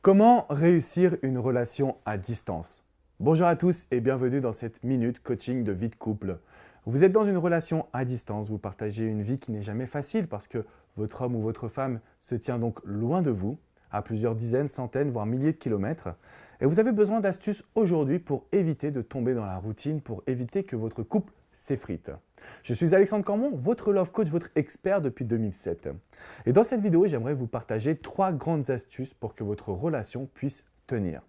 Comment réussir une relation à distance? Bonjour à tous et bienvenue dans cette minute coaching de vie de couple. Vous êtes dans une relation à distance, vous partagez une vie qui n'est jamais facile parce que votre homme ou votre femme se tient donc loin de vous, à plusieurs dizaines, centaines, voire milliers de kilomètres. Et vous avez besoin d'astuces aujourd'hui pour éviter de tomber dans la routine, pour éviter que votre couple s'effrite. Je suis Alexandre Cormon, votre love coach, votre expert depuis 2007. Et dans cette vidéo, j'aimerais vous partager 3 grandes astuces pour que votre relation puisse tenir.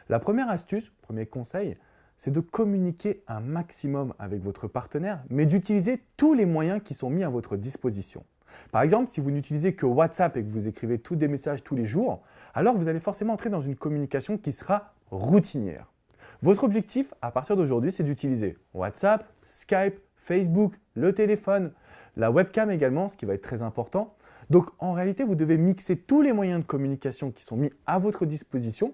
La première astuce, premier conseil, c'est de communiquer un maximum avec votre partenaire, mais d'utiliser tous les moyens qui sont mis à votre disposition. Par exemple, si vous n'utilisez que WhatsApp et que vous écrivez tous des messages tous les jours, alors vous allez forcément entrer dans une communication qui sera routinière. Votre objectif, à partir d'aujourd'hui, c'est d'utiliser WhatsApp, Skype, Facebook, le téléphone, la webcam également, ce qui va être très important. Donc en réalité, vous devez mixer tous les moyens de communication qui sont mis à votre disposition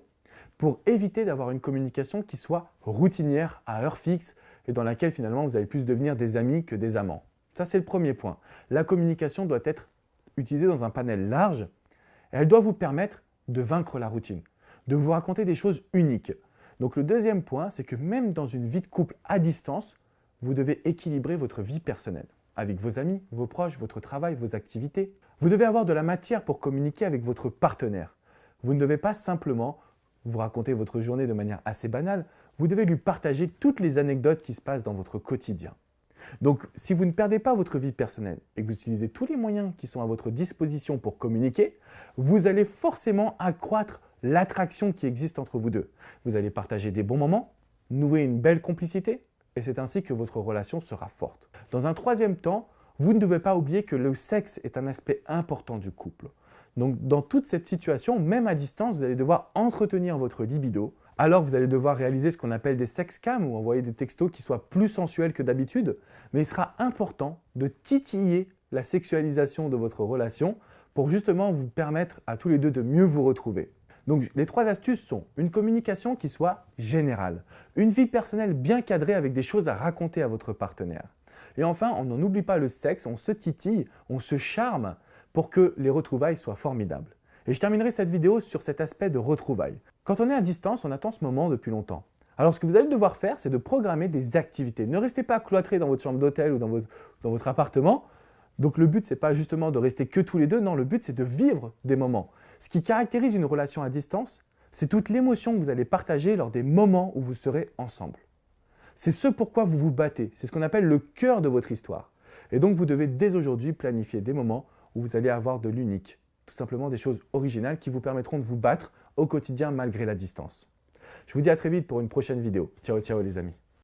pour éviter d'avoir une communication qui soit routinière, à heure fixe et dans laquelle finalement vous allez plus devenir des amis que des amants. Ça, c'est le premier point. La communication doit être utilisée dans un panel large et elle doit vous permettre de vaincre la routine, de vous raconter des choses uniques. Donc le deuxième point, c'est que même dans une vie de couple à distance, vous devez équilibrer votre vie personnelle avec vos amis, vos proches, votre travail, vos activités. Vous devez avoir de la matière pour communiquer avec votre partenaire. Vous ne devez pas simplement vous raconter votre journée de manière assez banale, vous devez lui partager toutes les anecdotes qui se passent dans votre quotidien. Donc, si vous ne perdez pas votre vie personnelle et que vous utilisez tous les moyens qui sont à votre disposition pour communiquer, vous allez forcément accroître l'attraction qui existe entre vous deux. Vous allez partager des bons moments, nouer une belle complicité et c'est ainsi que votre relation sera forte. Dans un troisième temps, vous ne devez pas oublier que le sexe est un aspect important du couple. Donc, dans toute cette situation, même à distance, vous allez devoir entretenir votre libido. Alors, vous allez devoir réaliser ce qu'on appelle des sex cams ou envoyer des textos qui soient plus sensuels que d'habitude. Mais il sera important de titiller la sexualisation de votre relation pour justement vous permettre à tous les deux de mieux vous retrouver. Donc, les 3 astuces sont une communication qui soit générale, une vie personnelle bien cadrée avec des choses à raconter à votre partenaire. Et enfin, on n'en oublie pas le sexe, on se titille, on se charme pour que les retrouvailles soient formidables. Et je terminerai cette vidéo sur cet aspect de retrouvailles. Quand on est à distance, on attend ce moment depuis longtemps. Alors ce que vous allez devoir faire, c'est de programmer des activités. Ne restez pas cloîtrés dans votre chambre d'hôtel ou dans votre appartement. Donc le but, ce n'est pas justement de rester que tous les deux, non, le but c'est de vivre des moments. Ce qui caractérise une relation à distance, c'est toute l'émotion que vous allez partager lors des moments où vous serez ensemble. C'est ce pourquoi vous vous battez, c'est ce qu'on appelle le cœur de votre histoire. Et donc vous devez dès aujourd'hui planifier des moments où vous allez avoir de l'unique, tout simplement des choses originales qui vous permettront de vous battre au quotidien malgré la distance. Je vous dis à très vite pour une prochaine vidéo. Ciao, ciao les amis.